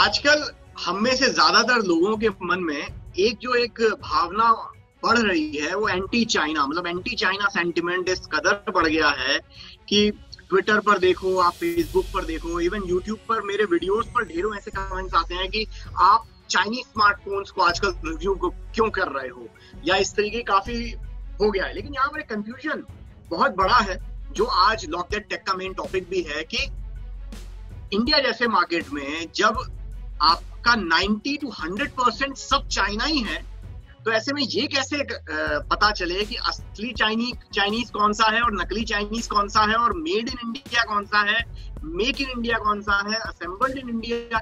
आजकल हम में से ज्यादातर लोगों के मन में एक भावना बढ़ रही है, वो एंटी चाइना, मतलब एंटी चाइना सेंटिमेंट इस कदर बढ़ गया है कि ट्विटर पर देखो, आप फेसबुक पर देखो, इवन यूट्यूब पर मेरे वीडियोस पर ढेरों ऐसे कमेंट्स आते हैं कि आप चाइनीज स्मार्टफोन्स को आजकल रिव्यू क्यों कर रहे हो, या इस तरीके काफी हो गया है। लेकिन यहाँ पर एक कंफ्यूजन बहुत बड़ा है, जो आज लॉक दैट टेक का मेन टॉपिक भी है, कि इंडिया जैसे मार्केट में जब आपका 90 to 100% सब चाइना ही है, तो ऐसे में ये कैसे पता चले कि असली चाइनीज कौन सा है और नकली चाइनीज कौन सा है, और मेड इन इंडिया कौन सा है, मेक इन इंडिया कौन सा है, असेंबल्ड इन इंडिया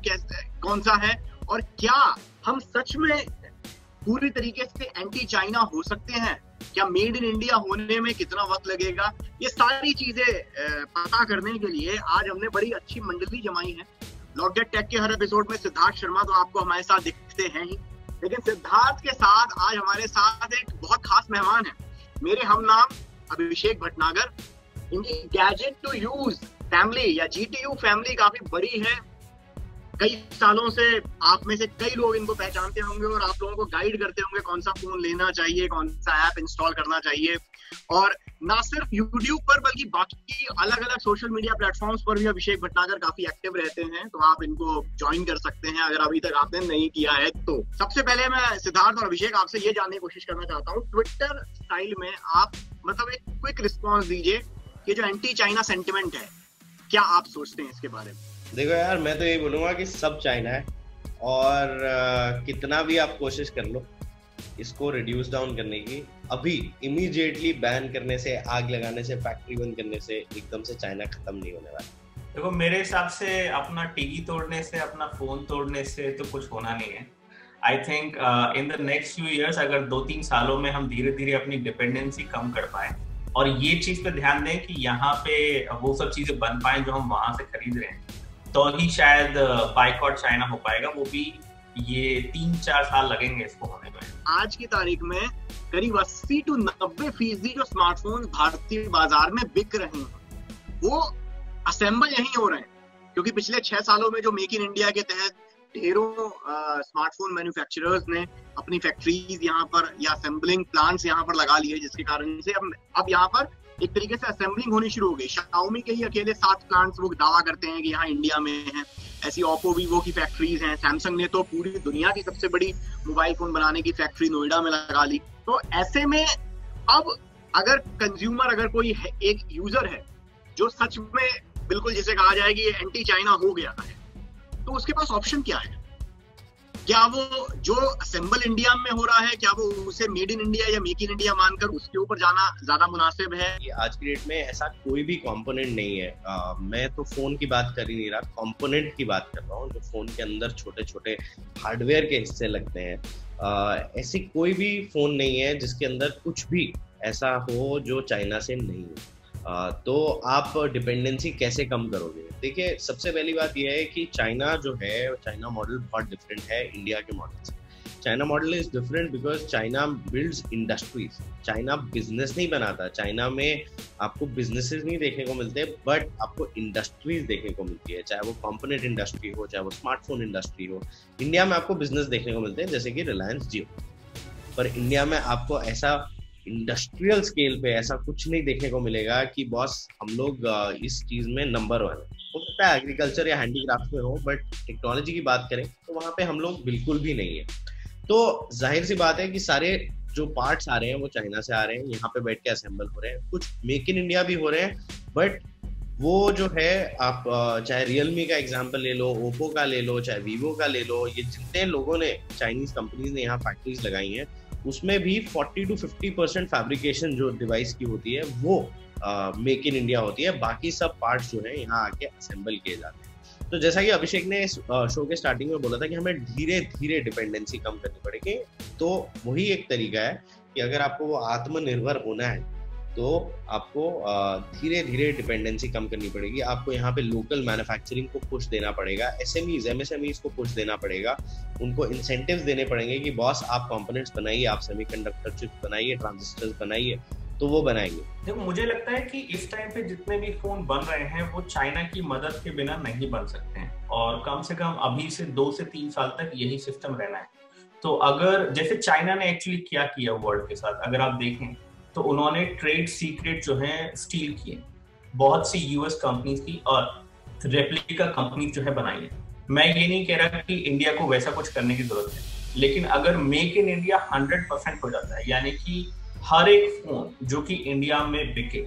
कौन सा है, और क्या हम सच में पूरी तरीके से एंटी चाइना हो सकते हैं? क्या मेड इन इंडिया होने में कितना वक्त लगेगा? ये सारी चीजें पता करने के लिए आज हमने बड़ी अच्छी मंडली जमाई है। लॉक दैट टेक के हर एपिसोड में सिद्धार्थ शर्मा तो आपको हमारे साथ दिखते हैं ही, लेकिन सिद्धार्थ के साथ आज हमारे साथ एक बहुत खास मेहमान है, मेरे हम नाम अभिषेक भटनागर। इनकी गैजेट टू यूज फैमिली या GTU फैमिली काफी बड़ी है। कई सालों से आप में से कई लोग इनको पहचानते होंगे और आप लोगों को गाइड करते होंगे कौन सा फोन लेना चाहिए, कौन सा ऐप इंस्टॉल करना चाहिए। और ना सिर्फ यूट्यूब पर बल्कि बाकी अलग अलग सोशल मीडिया प्लेटफॉर्म्स पर भी अभिषेक भटनागर काफी एक्टिव रहते हैं, तो आप इनको ज्वाइन कर सकते हैं अगर अभी तक आपने नहीं किया है तो। सबसे पहले मैं सिद्धार्थ और अभिषेक आपसे ये जानने की कोशिश करना चाहता हूँ, ट्विटर स्टाइल में आप मतलब एक क्विक रिस्पॉन्स दीजिए कि जो एंटी चाइना सेंटिमेंट है, क्या आप सोचते हैं इसके बारे में? देखो यार, मैं तो यही बोलूंगा कि सब चाइना है, और कितना भी आप कोशिश कर लो इसको रिड्यूस डाउन करने की, अभी इमीडिएटली बैन करने से, आग लगाने से, फैक्ट्री बंद करने से एकदम से चाइना खत्म नहीं होने वाला। देखो, मेरे हिसाब से अपना टीवी तोड़ने से, अपना फोन तोड़ने से तो कुछ होना नहीं है। I think in the next few years अगर 2-3 सालों में हम धीरे धीरे अपनी डिपेंडेंसी कम कर पाए और ये चीज पे ध्यान दें कि यहाँ पे वो सब चीजें बन पाए जो हम वहां से खरीद रहे हैं, तो ही शायद बाइकआउट चाइना हो पाएगा। वो भी ये 3-4 साल लगेंगे इसको होने में। आज की तारीख में करीब 80 to 90% जो स्मार्टफोन भारतीय बाजार में बिक रहे हैं वो असेंबल यहीं हो रहे हैं, क्योंकि पिछले 6 सालों में जो मेक इन इंडिया के तहत ढेरों स्मार्टफोन मैन्युफैक्चरर्स ने अपनी फैक्ट्रीज यहाँ पर या असेंबलिंग प्लांट्स यहाँ पर लगा लिए, जिसके कारण से अब यहाँ पर एक तरीके से असेंबलिंग होनी शुरू हो गई। Xiaomi के ही अकेले 7 प्लांट्स वो दावा करते हैं कि यहाँ इंडिया में हैं। ऐसी Oppo, Vivo की फैक्ट्रीज हैं। सैमसंग ने तो पूरी दुनिया की सबसे बड़ी मोबाइल फोन बनाने की फैक्ट्री नोएडा में लगा ली। तो ऐसे में अब अगर कंज्यूमर, अगर कोई एक यूजर है जो सच में बिल्कुल जिसे कहा जाए कि ये एंटी चाइना हो गया है, तो उसके पास ऑप्शन क्या है? क्या वो जो असेंबल इंडिया में हो रहा है, क्या वो उसे मेड इन इंडिया या मेक इन इंडिया मानकर उसके ऊपर जाना ज्यादा मुनासिब है? आज की डेट में ऐसा कोई भी कंपोनेंट नहीं है। मैं तो फोन की बात कर ही नहीं रहा, कंपोनेंट की बात कर रहा हूँ, जो फोन के अंदर छोटे छोटे हार्डवेयर के हिस्से लगते हैं। ऐसी कोई भी फोन नहीं है जिसके अंदर कुछ भी ऐसा हो जो चाइना से नहीं हो। तो आप डिपेंडेंसी कैसे कम करोगे? देखिए, सबसे पहली बात यह है कि चाइना जो है, चाइना मॉडल बहुत डिफरेंट है इंडिया के मॉडल से। China model is different because China builds industries. China business नहीं बनाता। चाइना में आपको बिजनेसेस नहीं देखने को मिलते, बट आपको इंडस्ट्रीज देखने को मिलती है, चाहे वो कंपोनेंट इंडस्ट्री हो, चाहे वो स्मार्टफोन इंडस्ट्री हो। इंडिया में आपको बिजनेस देखने को मिलते हैं जैसे कि रिलायंस जियो, पर इंडिया में आपको ऐसा इंडस्ट्रियल स्केल पे ऐसा कुछ नहीं देखने को मिलेगा कि बॉस हम लोग इस चीज में नंबर 1 है। हो सकता है एग्रीकल्चर या हैंडीक्राफ्ट में हो, बट टेक्नोलॉजी की बात करें तो वहां पे हम लोग बिल्कुल भी नहीं है। तो जाहिर सी बात है कि सारे जो पार्ट्स आ रहे हैं वो चाइना से आ रहे हैं, यहाँ पे बैठ के असेंबल हो रहे हैं। कुछ मेक इन इंडिया भी हो रहे हैं, बट वो जो है, आप चाहे रियलमी का एग्जांपल ले लो, ओप्पो का ले लो, चाहे वीवो का ले लो, ये जितने लोगों ने, चाइनीज कंपनीज ने यहाँ फैक्ट्रीज लगाई हैं, उसमें भी 40 to 50% फैब्रिकेशन जो डिवाइस की होती है वो मेक इन इंडिया होती है। बाकी सब पार्ट्स जो है यहाँ आके असेंबल किए जाते हैं। तो जैसा कि अभिषेक ने शो के स्टार्टिंग में बोला था कि हमें धीरे धीरे डिपेंडेंसी कम करनी पड़ेगी, तो वही एक तरीका है कि अगर आपको वो आत्मनिर्भर होना है तो आपको धीरे धीरे डिपेंडेंसी कम करनी पड़ेगी। आपको यहाँ पे लोकल मैन्युफैक्चरिंग को पुश देना पड़ेगा, एसएमईज एमएसएमईज को पुश देना पड़ेगा, उनको इंसेंटिव्स देने पड़ेंगे कि बॉस आप कंपोनेंट्स बनाइए, आप सेमीकंडक्टर चिप्स बनाइए, ट्रांजिस्टर्स बनाइए, तो वो बनाएंगे। देखो मुझे लगता है कि इस टाइम पे जितने भी फोन बन रहे हैं वो चाइना की मदद के बिना नहीं बन सकते हैं, और कम से कम अभी से 2 से 3 साल तक यही सिस्टम रहना है। तो अगर जैसे चाइना ने एक्चुअली क्या किया वर्ल्ड के साथ, अगर आप देखें तो उन्होंने ट्रेड सीक्रेट जो है स्टील किए बहुत सी यूएस कंपनीज की, और रेप्लिका कंपनीज जो है बनाई है। मैं ये नहीं कह रहा कि इंडिया को वैसा कुछ करने की जरूरत है, लेकिन अगर मेक इन इंडिया 100% हो जाता है, यानी कि हर एक फोन जो कि इंडिया में बिके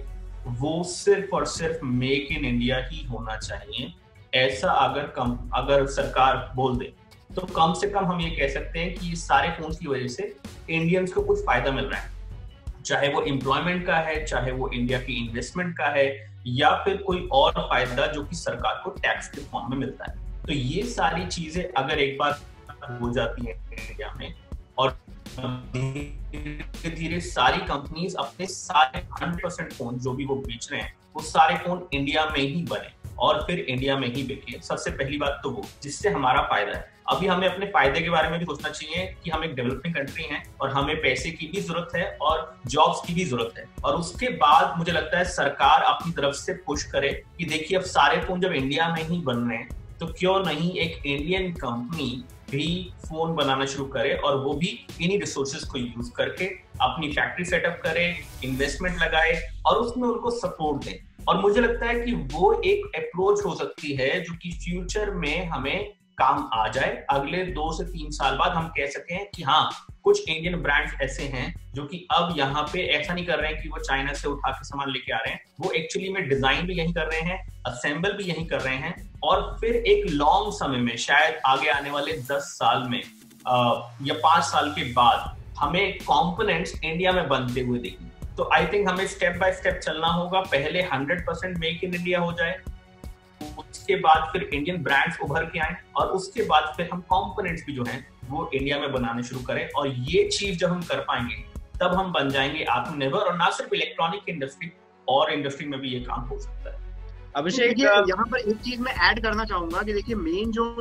वो सिर्फ और सिर्फ मेक इन इंडिया ही होना चाहिए, ऐसा अगर सरकार बोल दे तो कम से कम हम ये कह सकते हैं कि सारे फोन की वजह से इंडियंस को कुछ फायदा मिल रहा है, चाहे वो एम्प्लॉयमेंट का है, चाहे वो इंडिया की इन्वेस्टमेंट का है, या फिर कोई और फायदा जो कि सरकार को टैक्स के फॉर्म में मिलता है। तो ये सारी चीजें अगर एक बार हो जाती है इंडिया में, और धीरे धीरे सारी कंपनीज अपने सारे 100% फोन जो भी वो बेच रहे हैं वो सारे फोन इंडिया में ही बने और फिर इंडिया में ही बिके। सबसे पहली बात तो वो, जिससे हमारा फायदा है। अभी हमें अपने फायदे के बारे में भी सोचना चाहिए कि हम एक डेवलपिंग कंट्री हैं और हमें पैसे की भी जरूरत है और जॉब्स की भी जरूरत है, और उसके बाद मुझे लगता है सरकार अपनी तरफ से पुश करे कि देखिए अब सारे फोन जब इंडिया में ही बन रहे हैं तो क्यों नहीं एक इंडियन कंपनी भी फोन बनाना शुरू करे, और वो भी इन्हीं रिसोर्सेज को यूज करके अपनी फैक्ट्री सेटअप करे, इन्वेस्टमेंट लगाए और उसमें उनको सपोर्ट दें। और मुझे लगता है कि वो एक अप्रोच हो सकती है जो कि फ्यूचर में हमें काम आ जाए। अगले 2 से 3 साल बाद हम कह सकें कि हाँ, कुछ इंडियन ब्रांड्स ऐसे हैं जो कि अब यहाँ पे ऐसा नहीं कर रहे हैं कि वो चाइना से उठा के सामान लेके आ रहे हैं, वो एक्चुअली में डिजाइन भी यही कर रहे हैं, असेंबल भी यही कर रहे हैं, और फिर एक लॉन्ग समय में शायद आगे आने वाले 10 साल में या 5 साल के बाद हमें कंपोनेंट्स इंडिया में बनते हुए देखेंगे। तो आई थिंक हमें स्टेप बाय स्टेप चलना होगा। पहले 100% मेक इन इंडिया हो जाए, उसके बाद फिर इंडियन ब्रांड्स उभर के आए, और उसके बाद फिर हम कंपोनेंट्स भी जो हैं वो इंडिया में बनाने शुरू करें। और ये चीज जब हम कर पाएंगे तब हम बन जाएंगे आत्मनिर्भर, और ना सिर्फ इलेक्ट्रॉनिक इंडस्ट्री और इंडस्ट्री में भी ये काम हो सकता है। अभिषेक, यहाँ पर एक चीज मैं ऐड करना चाहूंगा कि देखिए मेन जो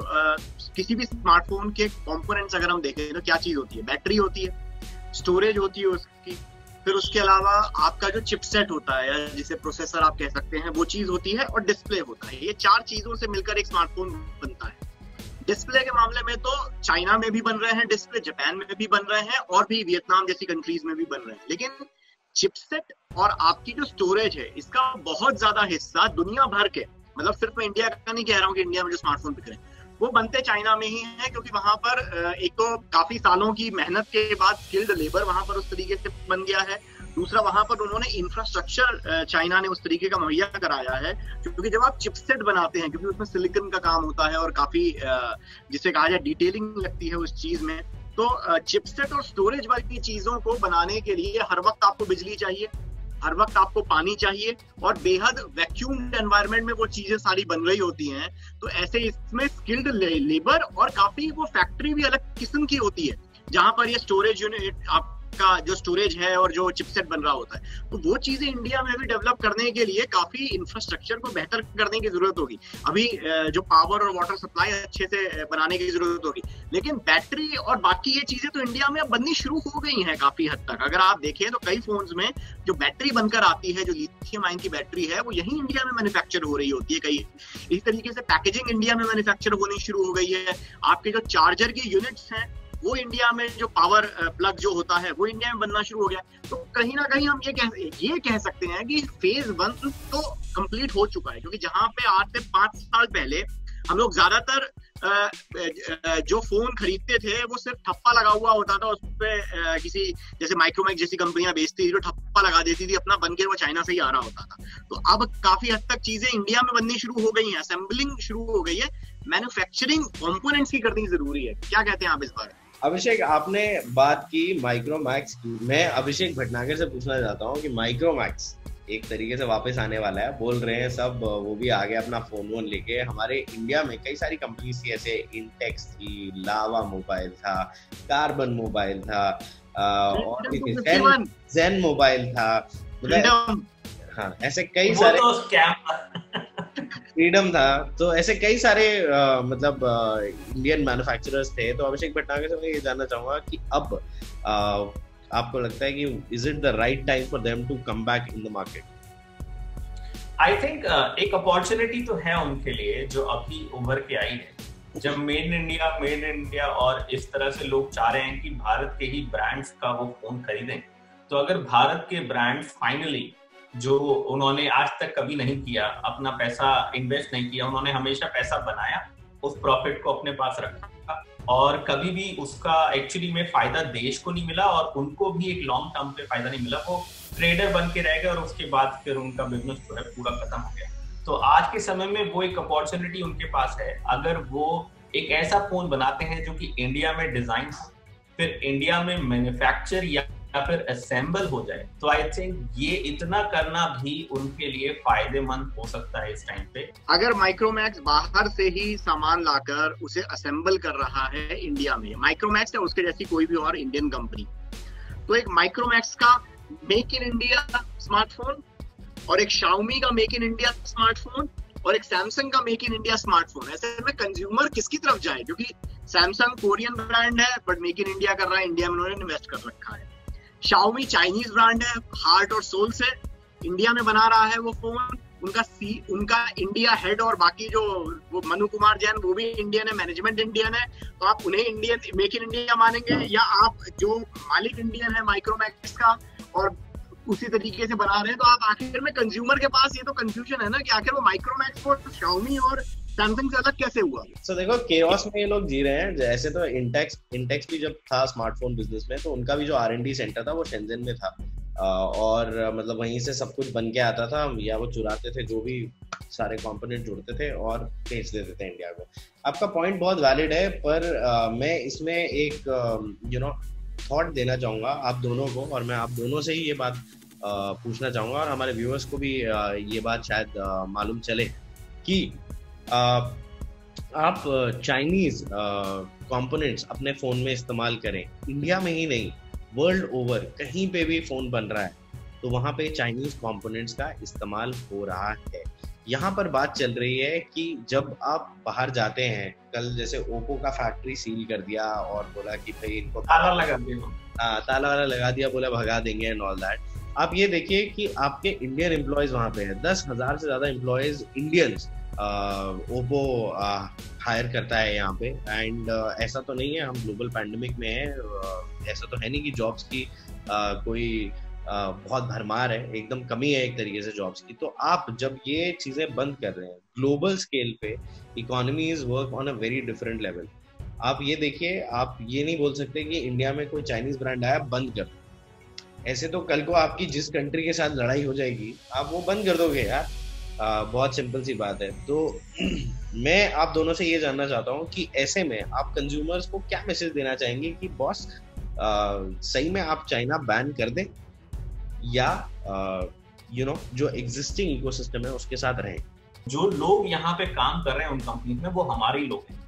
किसी भी स्मार्टफोन के कंपोनेंट्स अगर हम देखें तो क्या चीज होती है, बैटरी होती है, स्टोरेज होती है उसकी, फिर उसके अलावा आपका जो चिपसेट होता है या जिसे प्रोसेसर आप कह सकते हैं वो चीज होती है, और डिस्प्ले होता है। ये 4 चीजों से मिलकर एक स्मार्टफोन बनता है। डिस्प्ले के मामले में तो चाइना में भी बन रहे हैं डिस्प्ले, जापान में भी बन रहे हैं, और भी वियतनाम जैसी कंट्रीज में भी बन रहे हैं। लेकिन चिपसेट और आपकी जो स्टोरेज है इसका बहुत ज्यादा हिस्सा दुनिया भर के, मतलब सिर्फ मैं इंडिया का नहीं कह रहा हूँ कि इंडिया में जो स्मार्टफोन बिक रहे हैं वो बनते चाइना में ही है, क्योंकि वहां पर एक तो काफी सालों की मेहनत के बाद स्किल्ड लेबर वहां पर उस तरीके से बन गया है। दूसरा, वहां पर उन्होंने इंफ्रास्ट्रक्चर चाइना ने उस तरीके का मुहैया कराया है, क्योंकि जब आप चिपसेट बनाते हैं, क्योंकि उसमें सिलिकॉन का काम होता है और काफी जिसे कहा जाए डिटेलिंग लगती है उस चीज में, तो चिपसेट और स्टोरेज वाली चीजों को बनाने के लिए हर वक्त आपको बिजली चाहिए, हर वक्त आपको पानी चाहिए, और बेहद वैक्यूम्ड एनवायरनमेंट में वो चीजें सारी बन रही होती हैं। तो ऐसे इसमें स्किल्ड लेबर और काफी वो फैक्ट्री भी अलग किस्म की होती है जहां पर ये स्टोरेज यूनिट आपका जो स्टोरेज है और जो चिपसेट बन रहा होता है। तो वो चीजें इंडिया में भी डेवलप करने के लिए काफी इंफ्रास्ट्रक्चर को बेहतर करने की जरूरत होगी। अभी जो पावर और वाटर सप्लाई अच्छे से बनाने की जरूरत होगी, लेकिन बैटरी और बाकी ये चीजें तो इंडिया में अब बननी शुरू हो गई हैं काफी हद तक। अगर आप देखें तो कई फोन्स में जो बैटरी बनकर आती है, जो लिथियम आयन की बैटरी है, वो यही इंडिया में मैन्युफैक्चर हो रही होती है। कई इस तरीके से पैकेजिंग इंडिया में मैन्युफैक्चर होनी शुरू हो गई है। आपके जो चार्जर की यूनिट्स हैं वो इंडिया में, जो पावर प्लग जो होता है वो इंडिया में बनना शुरू हो गया। तो कहीं ना कहीं हम ये कह सकते हैं कि फेज 1 तो कंप्लीट हो चुका है, क्योंकि जहां पे आज से 5 साल पहले हम लोग ज्यादातर जो फोन खरीदते थे वो सिर्फ ठप्पा लगा हुआ होता था, उस पे किसी जैसे माइक्रोमैक्स जैसी कंपनियां बेचती थी जो ठप्पा लगा देती थी अपना, बनकर वो चाइना से ही आ रहा होता था। तो अब काफी हद तक चीजें इंडिया में बननी शुरू हो गई हैं, असेंबलिंग शुरू हो गई है, मैन्युफैक्चरिंग कंपोनेंट्स की करनी जरूरी है। क्या कहते हैं आप इस बारे में? अभिषेक, आपने बात की माइक्रोमैक्स की। मैं अभिषेक भटनागर से पूछना चाहता हूँ कि माइक्रोमैक्स एक तरीके से वापस आने वाला है, बोल रहे हैं सब, वो भी आ गया अपना फोन वोन लेके। हमारे इंडिया में कई सारी कंपनीज थी, ऐसे इंटेक्स थी, लावा मोबाइल था, कार्बन मोबाइल था, और जेन मोबाइल था, मतलब हाँ ऐसे कई सारे, फ्रीडम था। तो ऐसे कई सारे मतलब इंडियन मैन्युफैक्चरर्स थे। तो अभिषेक भटनागर से मैं ये जानना चाहूंगा कि अब आपको लगता है कि is it the right time for them to come back in the market? I think एक अपॉर्चुनिटी तो है उनके लिए जो अभी उभर के आई है। जब मेड इन इंडिया और इस तरह से लोग चाह रहे हैं कि भारत के ही ब्रांड्स का वो फोन खरीदें, तो अगर भारत के ब्रांड फाइनली, जो उन्होंने आज तक कभी नहीं किया, अपना पैसा इन्वेस्ट नहीं किया, उन्होंने हमेशा पैसा बनाया, उस प्रॉफिट को अपने पास रखा और कभी भी उसका एक्चुअली में फायदा देश को नहीं मिला और उनको भी एक लॉन्ग टर्म पे फायदा नहीं मिला, वो ट्रेडर बन के रह गए और उसके बाद फिर उनका बिजनेस जो है पूरा खत्म हो गया। तो आज के समय में वो एक अपॉर्चुनिटी उनके पास है, अगर वो एक ऐसा फोन बनाते हैं जो कि इंडिया में डिजाइन, फिर इंडिया में मैन्युफैक्चर या फिर असेंबल हो जाए, तो आई थिंक ये इतना करना भी उनके लिए फायदेमंद हो सकता है इस टाइम पे। अगर माइक्रोमैक्स बाहर से ही सामान लाकर उसे असेंबल कर रहा है इंडिया में, माइक्रोमैक्स या उसके जैसी कोई भी और इंडियन कंपनी, तो एक माइक्रोमैक्स का मेक इन इंडिया स्मार्टफोन और एक शाओमी का मेक इन इंडिया स्मार्टफोन और एक सैमसंग का मेक इन इंडिया स्मार्टफोन, ऐसे में कंज्यूमर किसकी तरफ जाए? क्योंकि सैमसंग कोरियन ब्रांड है बट मेक इन इंडिया कर रहा है, इंडिया में उन्होंने इन्वेस्ट कर रखा है। शाओमी चाइनीज ब्रांड है, हार्ट और सोल से इंडिया में बना रहा है वो फोन, उनका इंडिया हेड और बाकी जो वो मनु कुमार जैन वो भी इंडियन है, मैनेजमेंट इंडियन है, तो आप उन्हें इंडियन मेक इन इंडिया मानेंगे या आप जो मालिक इंडियन है माइक्रोमैक्स का और उसी तरीके से बना रहे हैं? तो आप आखिर में कंज्यूमर के पास ये तो कंफ्यूजन है ना कि आखिर वो माइक्रोमैक्स और शाओमी और सैमसंग से अलग कैसे हुआ? So, देखो केओस में ये लोग जी रहे हैं। जैसे तो इंटेक्स भी जब था स्मार्टफोन बिजनेस में, तो उनका भी जो R&D सेंटर था वो शेंजन में था और मतलब वहीं से सब कुछ बन के आता था, या वो चुराते थे जो भी सारे कंपोनेंट जुड़ते थे और भेज देते थे इंडिया को। आपका पॉइंट बहुत वैलिड है, पर मैं इसमें एक थॉट देना चाहूंगा आप दोनों को, और मैं आप दोनों से ही ये बात पूछना चाहूंगा और हमारे व्यूअर्स को भी ये बात शायद मालूम चले कि आप चाइनीज कंपोनेंट्स अपने फोन में इस्तेमाल करें। इंडिया में ही नहीं, वर्ल्ड ओवर कहीं पे भी फोन बन रहा है तो वहां पे चाइनीज कंपोनेंट्स का इस्तेमाल हो रहा है। यहाँ पर बात चल रही है कि जब आप बाहर जाते हैं, कल जैसे ओप्पो का फैक्ट्री सील कर दिया और बोला कि भाई इनको ताला लगा दिया, बोला भगा देंगे एंड ऑल दैट। आप ये देखिए कि आपके इंडियन एम्प्लॉयज वहां पे है, 10,000 से ज्यादा एम्प्लॉयज इंडियंस ओप्पो हायर करता है यहाँ पे। एंड ऐसा तो नहीं है हम ग्लोबल पैंडेमिक में है, ऐसा तो है नहीं कि जॉब्स की कोई बहुत भरमार है, एकदम कमी है एक तरीके से जॉब्स की। तो आप जब ये चीजें बंद कर रहे हैं ग्लोबल स्केल पे, economy is work on a very different level. आप ये देखिए, आप ये नहीं बोल सकते कि इंडिया में कोई चाइनीज ब्रांड आया बंद कर, ऐसे तो कल को आपकी जिस कंट्री के साथ लड़ाई हो जाएगी आप वो बंद कर दोगे यार। बहुत सिंपल सी बात है। तो मैं आप दोनों से ये जानना चाहता हूँ कि ऐसे में आप कंज्यूमर्स को क्या मैसेज देना चाहेंगे कि बॉस सही में आप चाइना बैन कर दें या जो एग्जिस्टिंग इकोसिस्टम है उसके साथ रहें? जो लोग यहाँ पे काम कर रहे हैं उन कंपनी में वो हमारे ही लोग हैं।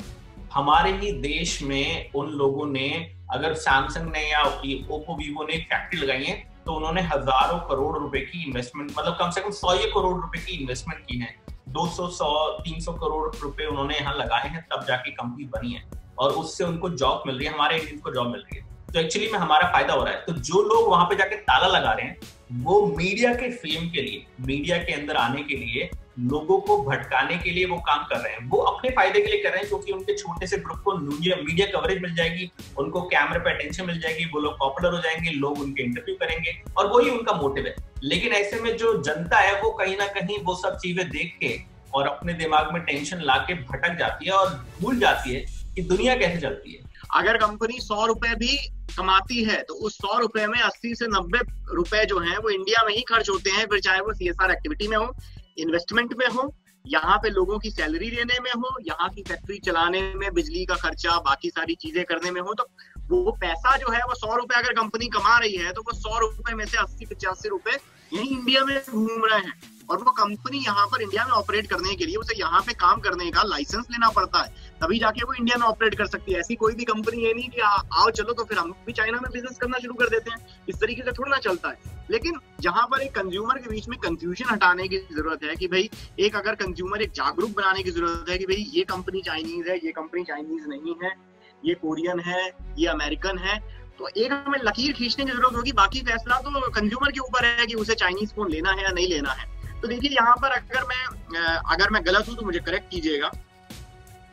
हमारे ही देश में उन लोगों ने, अगर सैमसंग ने या ओप्पो वीवो ने फैक्ट्री लगाई है तो उन्होंने हजारों करोड़ रुपए की इन्वेस्टमेंट, मतलब कम से कम 100 करोड़ रुपए की इन्वेस्टमेंट की है। 200, 100, 300 करोड़ रुपए उन्होंने यहाँ लगाए हैं, तब जाके कंपनी बनी है और उससे उनको जॉब मिल रही है, हमारे इंडियंस को जॉब मिल रही है। तो एक्चुअली में हमारा फायदा हो रहा है। तो जो लोग वहां पे जाके ताला लगा रहे हैं वो मीडिया के फेम के लिए, मीडिया के अंदर आने के लिए, लोगों को भटकाने के लिए वो काम कर रहे हैं। वो अपने फायदे के लिए कर रहे हैं क्योंकि उनके छोटे से ग्रुप को मीडिया कवरेज मिल जाएगी, उनको कैमरे पे अटेंशन मिल जाएगी, वो लोग पॉपुलर हो जाएंगे, लोग उनके इंटरव्यू करेंगे और वही उनका मोटिव है। लेकिन ऐसे में जो जनता है वो कहीं ना कहीं वो सब चीजें देख के और अपने दिमाग में टेंशन ला के भटक जाती है और भूल जाती है कि दुनिया कैसे चलती है। अगर कंपनी 100 रुपए भी कमाती है तो उस 100 रुपए में 80 से 90 रुपए जो हैं वो इंडिया में ही खर्च होते हैं, फिर चाहे वो CSR एक्टिविटी में हो, इन्वेस्टमेंट में हो, यहाँ पे लोगों की सैलरी देने में हो, यहाँ की फैक्ट्री चलाने में, बिजली का खर्चा, बाकी सारी चीजें करने में हो। तो वो पैसा जो है वो 100 रुपए अगर कंपनी कमा रही है तो वो 100 रुपए में से 80-85 रुपए यही इंडिया में घूम रहे हैं। और वो कंपनी यहाँ पर इंडिया में ऑपरेट करने के लिए उसे यहाँ पे काम करने का लाइसेंस लेना पड़ता है, तभी जाके वो इंडिया में ऑपरेट कर सकती है। ऐसी कोई भी कंपनी है नहीं कि आओ चलो तो फिर हम भी चाइना में बिजनेस करना शुरू कर देते हैं, इस तरीके से थोड़ा ना चलता है। लेकिन जहां पर एक कंज्यूमर के बीच में कंफ्यूजन हटाने की जरूरत है कि भाई एक अगर कंज्यूमर एक जागरूक बनाने की जरूरत है कि भाई ये कंपनी चाइनीज है, ये कंपनी चाइनीज नहीं है, ये कोरियन है, ये अमेरिकन है। तो एक हमें लकीर खींचने की जरूरत होगी, बाकी फैसला तो कंज्यूमर के ऊपर है कि उसे चाइनीज फोन लेना है या नहीं लेना है। तो देखिए यहाँ पर अगर मैं गलत हूं तो मुझे करेक्ट कीजिएगा।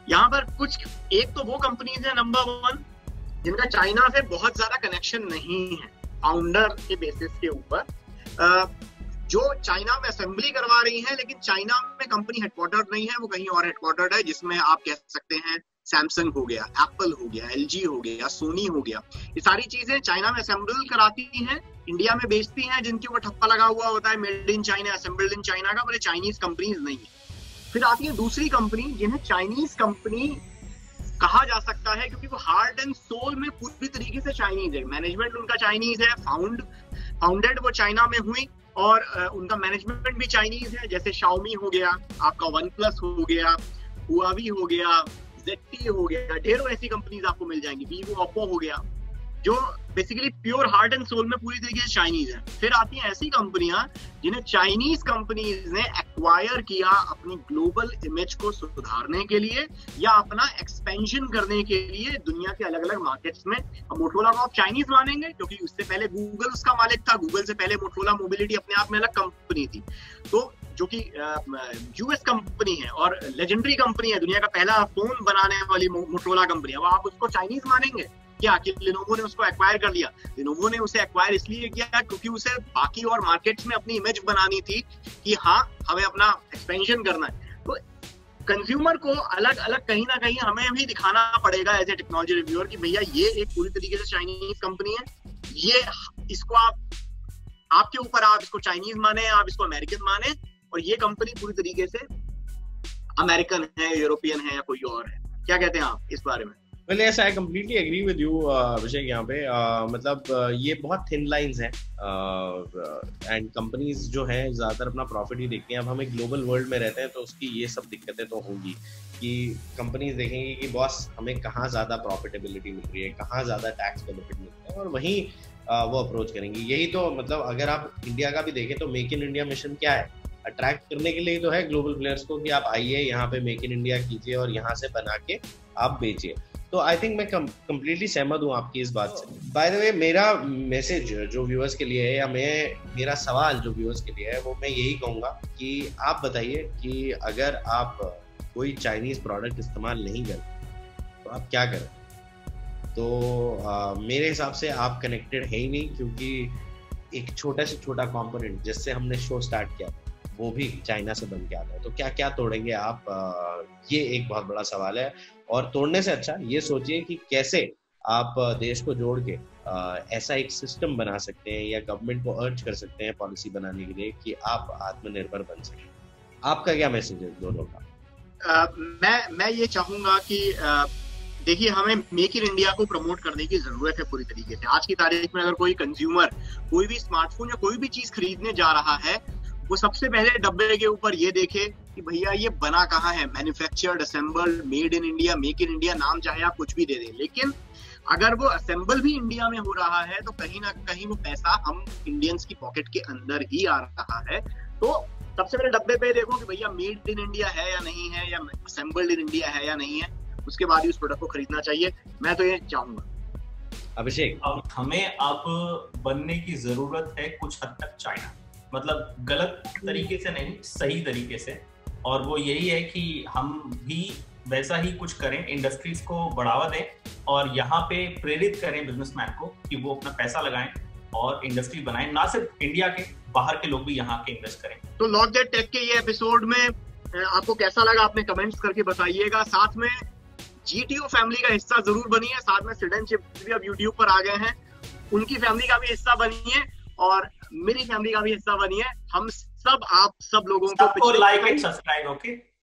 यहाँ पर कुछ एक तो वो कंपनीज है नंबर 1 जिनका चाइना से बहुत ज्यादा कनेक्शन नहीं है फाउंडर के बेसिस के ऊपर, जो चाइना में असेंबली करवा रही है, लेकिन चाइना में कंपनी हेडक्वार्टर्ड नहीं है, वो कहीं और हेडक्वार्टर्ड है, जिसमें आप कह सकते हैं सैमसंग हो गया, एप्पल हो गया, एलजी हो गया, सोनी हो गया, ये सारी चीजें चाइना में असेंबल कराती हैं, इंडिया में बेचती हैं, जिनके ऊपर ठप्पा लगा हुआ होता है made in China, assembled in China का, पर चाइनीज कंपनीज नहीं है। फिर आती है दूसरी कंपनी जिन्हें चाइनीज कंपनी कहा जा सकता है क्योंकि वो हार्ट एंड सोल में पूरी तरीके से चाइनीज है, मैनेजमेंट उनका चाइनीज है, फाउंडेड वो चाइना में हुई और उनका मैनेजमेंट भी चाइनीज है, जैसे शाओमी हो गया, आपका वन प्लस हो गया, हुआवी हो गया, ZTE हो गया, ढेरों ऐसी कंपनीज आपको मिल जाएंगी, वीवो, ओप्पो हो गया, जो basically pure heart and soul में पूरी तरीके से चाइनीज है। फिर आती हैं ऐसी कंपनियां जिन्हें चाइनीज कंपनीज ने एक्वायर किया अपनी ग्लोबल इमेज को सुधारने के लिए या अपना एक्सपेंशन करने के लिए दुनिया के अलग अलग मार्केट्स में। मोटोरोला को आप चाइनीज मानेंगे क्योंकि उससे पहले गूगल उसका मालिक था, गूगल से पहले मोटोरोला मोबिलिटी अपने आप में अलग कंपनी थी, तो जो कि यूएस कंपनी है और लेजेंडरी कंपनी है, दुनिया का पहला फोन बनाने वाली मोटोरोला कंपनी है, वो आप उसको चाइनीज मानेंगे क्या? कि लिनोवो ने उसको एक्वायर कर लिया। लिनोवो ने उसे एक्वायर इसलिए किया क्योंकि उसे बाकी और मार्केट्स में अपनी इमेज बनानी थी कि हाँ हमें अपना एक्सपेंशन करना है। तो कंज्यूमर को अलग अलग कहीं ना कहीं हमें भी दिखाना पड़ेगा एज ए टेक्नोलॉजी रिव्यूअर कि भैया ये एक पूरी तरीके से चाइनीज कंपनी है, ये इसको आपके ऊपर, आप इसको चाइनीज माने, आप इसको अमेरिकन माने, और ये कंपनी पूरी तरीके से अमेरिकन है, यूरोपियन है या कोई और है। क्या कहते हैं आप इस बारे में? Well, yes, I completely agree with you, अभिषेक। यहाँ पे मतलब ये बहुत थिन लाइंस हैं एंड कंपनीज जो हैं ज़्यादातर अपना प्रॉफिट ही देखती हैं। अब हमें ग्लोबल वर्ल्ड में रहते हैं तो उसकी ये सब दिक्कतें तो होंगी कि कंपनीज देखेंगी कि बॉस हमें कहाँ ज़्यादा प्रॉफिटेबिलिटी मिल रही है, कहाँ ज़्यादा टैक्स बेनिफिट मिलता है, और वहीं वो अप्रोच करेंगी। यही तो मतलब अगर आप इंडिया का भी देखें तो मेक इन इंडिया मिशन क्या है? अट्रैक्ट करने के लिए तो है ग्लोबल प्लेयर्स को कि आप आइए यहाँ पे मेक इन इंडिया कीजिए और यहाँ से बना के आप बेचिए। तो आई थिंक मैं कंप्लीटली सहमत हूँ आपकी इस बात से। बाय द वे, मेरा मैसेज जो व्यूअर्स के लिए है या मेरा सवाल जो व्यूअर्स के लिए है वो मैं यही कहूँगा कि आप बताइए कि अगर आप कोई चाइनीज प्रोडक्ट इस्तेमाल नहीं करें तो आप क्या करें? तो मेरे हिसाब से आप कनेक्टेड है ही नहीं, क्योंकि एक छोटा से छोटा कंपोनेंट जिससे हमने शो स्टार्ट किया वो भी चाइना से बन के आता है। तो क्या क्या तोड़ेंगे आप? ये एक बहुत बड़ा सवाल है। और तोड़ने से अच्छा ये सोचिए कि कैसे आप देश को जोड़ के ऐसा एक सिस्टम बना सकते हैं या गवर्नमेंट को अर्ज कर सकते हैं पॉलिसी बनाने के लिए कि आप आत्मनिर्भर बन सकें। आपका क्या मैसेज है दोनों का? मैं ये चाहूंगा कि देखिए, हमें मेक इन इंडिया को प्रमोट करने की जरूरत है पूरी तरीके से। आज की तारीख में अगर कोई कंज्यूमर कोई भी स्मार्टफोन या कोई भी चीज खरीदने जा रहा है, वो सबसे पहले डब्बे के ऊपर ये देखे कि भैया ये बना कहाँ है, manufactured, assembled, made in India, make in India, नाम चाहे आप कुछ भी दे दें, लेकिन अगर वो असेंबल भी इंडिया में हो रहा है तो कहीं ना कहीं वो पैसा हम इंडियंस की पॉकेट के अंदर ही आ रहा है। तो सबसे पहले डब्बे पे देखो कि भैया मेड इन इंडिया है या नहीं है, या असेंबल्ड इन इंडिया है या नहीं है, उसके बाद ही उस प्रोडक्ट को खरीदना चाहिए। मैं तो ये चाहूंगा। अभिषेक, अब हमें अब बनने की जरूरत है कुछ हद तक चाइना, मतलब गलत तरीके से नहीं, सही तरीके से। और वो यही है कि हम भी वैसा ही कुछ करें, इंडस्ट्रीज को बढ़ावा दें और यहाँ पे प्रेरित करें बिजनेसमैन को कि वो अपना पैसा लगाएं और इंडस्ट्री बनाएं। ना सिर्फ इंडिया के, बाहर के लोग भी यहाँ के इन्वेस्ट करें। तो लॉक दैट टेक के ये एपिसोड में आपको कैसा लगा, आपने कमेंट्स करके बताइएगा। साथ में GTO फैमिली का हिस्सा जरूर बनिए। साथ में सिटीजनशिप भी अब यूट्यूब पर आ गए हैं, उनकी फैमिली का भी हिस्सा बनिए और मेरी फैमिली का भी हिस्सा बनिए। हम सब, आप सब लोगों को लाइक एंड सब्सक्राइब। ओके।